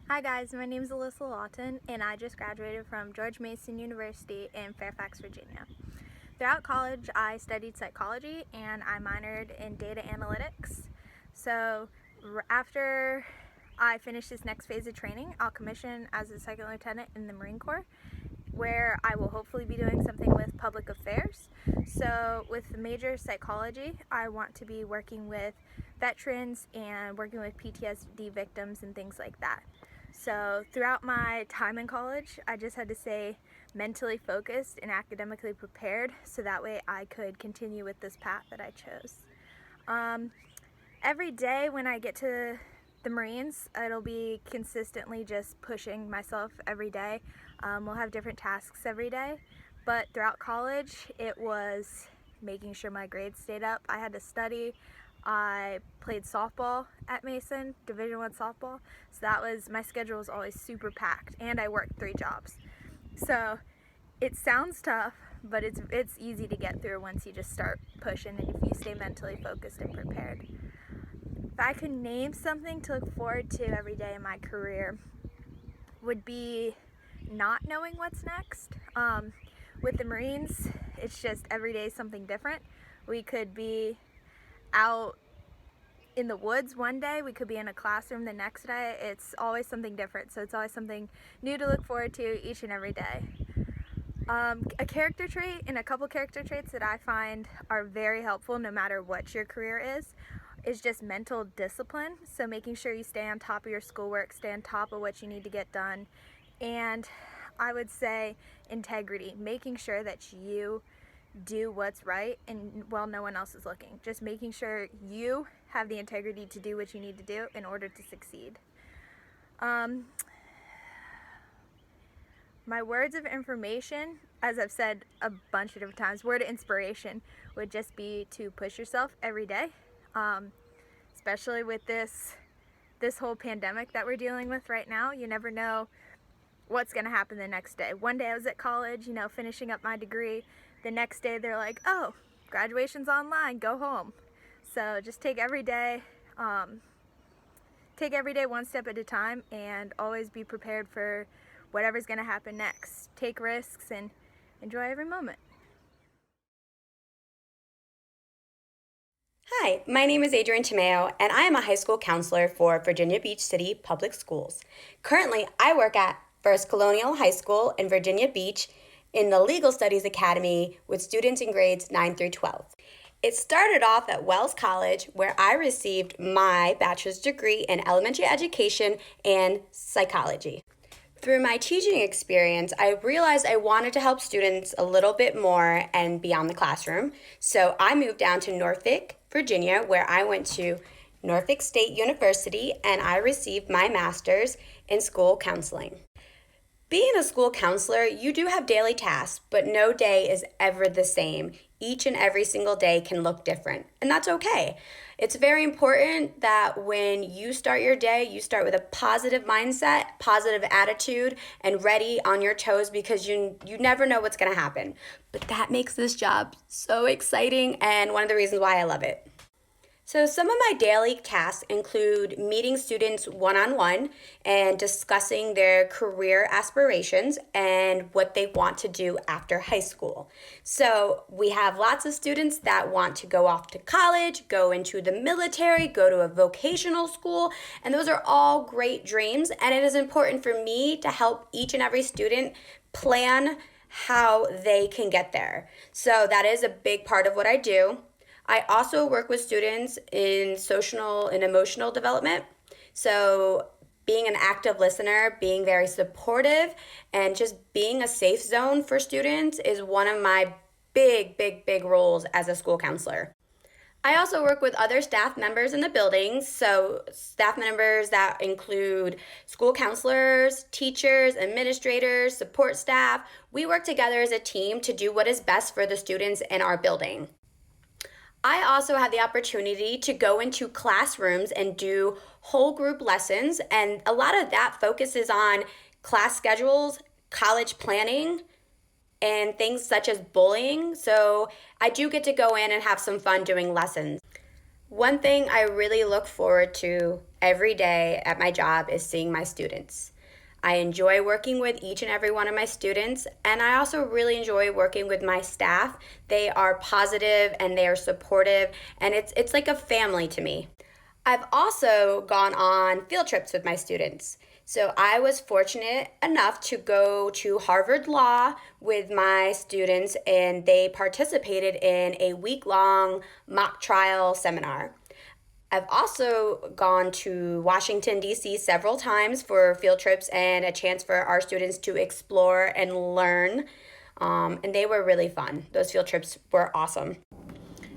Hi guys, my name is Alyssa Lawton and I just graduated from George Mason University in Fairfax, Virginia. Throughout college, I studied psychology and I minored in data analytics. So after I finish this next phase of training, I'll commission as a second lieutenant in the Marine Corps, where I will hopefully be doing something with public affairs. So with major psychology, I want to be working with veterans and working with PTSD victims and things like that. So throughout my time in college, I just had to stay mentally focused and academically prepared so that way I could continue with this path that I chose. Every day when I get to the Marines, it'll be consistently just pushing myself every day. We'll have different tasks every day, but throughout college, it was making sure my grades stayed up. I had to study. I played softball at Mason, Division I softball, so that was, my schedule was always super packed, and I worked 3 jobs. So it sounds tough, but it's easy to get through once you just start pushing and if you stay mentally focused and prepared. If I could name something to look forward to every day in my career, would be not knowing what's next. With the Marines, it's just every day something different. We could be out in the woods one day, we could be in a classroom the next day. It's always something different, so it's always something new to look forward to each and every day. A character trait and a couple character traits that I find are very helpful no matter what your career is just mental discipline. So making sure you stay on top of your schoolwork, stay on top of what you need to get done, and I would say integrity, making sure that you do what's right and while no one else is looking. Just making sure you have the integrity to do what you need to do in order to succeed. My words of information, as I've said a bunch of different times, word of inspiration would just be to push yourself every day, especially with this whole pandemic that we're dealing with right now. You never know what's going to happen the next day. One day I was at college, finishing up my degree. The next day they're like, oh, graduation's online, go home. So just take every day one step at a time and always be prepared for whatever's going to happen next. Take risks and enjoy every moment. Hi, my name is Adrienne Tomao, and I am a high school counselor for Virginia Beach City Public Schools. Currently, I work at First Colonial High School in Virginia Beach in the Legal Studies Academy with students in grades 9 through 12. It started off at Wells College, where I received my bachelor's degree in elementary education and psychology. Through my teaching experience, I realized I wanted to help students a little bit more and beyond the classroom. So I moved down to Norfolk, Virginia, where I went to Norfolk State University and I received my master's in school counseling. Being a school counselor, you do have daily tasks, but no day is ever the same. Each and every single day can look different, and that's okay. It's very important that when you start your day, you start with a positive mindset, positive attitude, and ready on your toes because you never know what's going to happen. But that makes this job so exciting and one of the reasons why I love it. So some of my daily tasks include meeting students one-on-one and discussing their career aspirations and what they want to do after high school. So we have lots of students that want to go off to college, go into the military, go to a vocational school, and those are all great dreams. And it is important for me to help each and every student plan how they can get there. So that is a big part of what I do. I also work with students in social and emotional development. So being an active listener, being very supportive, and just being a safe zone for students is one of my big roles as a school counselor. I also work with other staff members in the buildings, so staff members that include school counselors, teachers, administrators, support staff. We work together as a team to do what is best for the students in our building. I also had the opportunity to go into classrooms and do whole group lessons, and a lot of that focuses on class schedules, college planning, and things such as bullying. So I do get to go in and have some fun doing lessons. One thing I really look forward to every day at my job is seeing my students. I enjoy working with each and every one of my students, and I also really enjoy working with my staff. They are positive and they are supportive, and it's like a family to me. I've also gone on field trips with my students. So I was fortunate enough to go to Harvard Law with my students, and they participated in a week-long mock trial seminar. I've also gone to Washington, D.C. several times for field trips and a chance for our students to explore and learn. And they were really fun. Those field trips were awesome.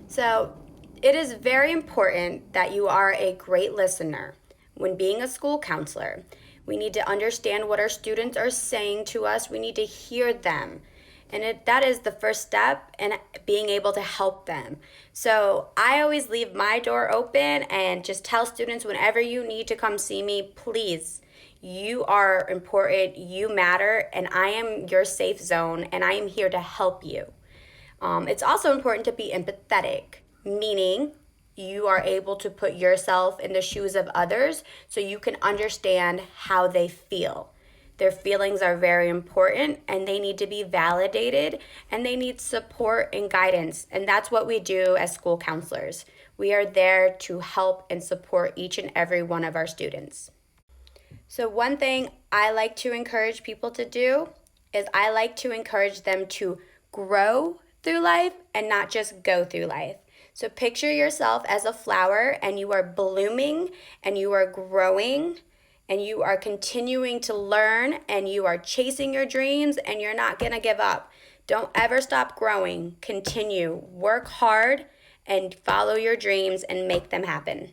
So it is very important that you are a great listener when being a school counselor. We need to understand what our students are saying to us. We need to hear them. And that is the first step in being able to help them. So I always leave my door open and just tell students whenever you need to come see me, please. You are important, you matter, and I am your safe zone, and I am here to help you. It's also important to be empathetic, meaning you are able to put yourself in the shoes of others so you can understand how they feel. Their feelings are very important and they need to be validated and they need support and guidance. And that's what we do as school counselors. We are there to help and support each and every one of our students. So one thing I like to encourage people to do is I like to encourage them to grow through life and not just go through life. So picture yourself as a flower and you are blooming and you are growing and you are continuing to learn and you are chasing your dreams and you're not going to give up. Don't ever stop growing. Continue. Work hard and follow your dreams and make them happen.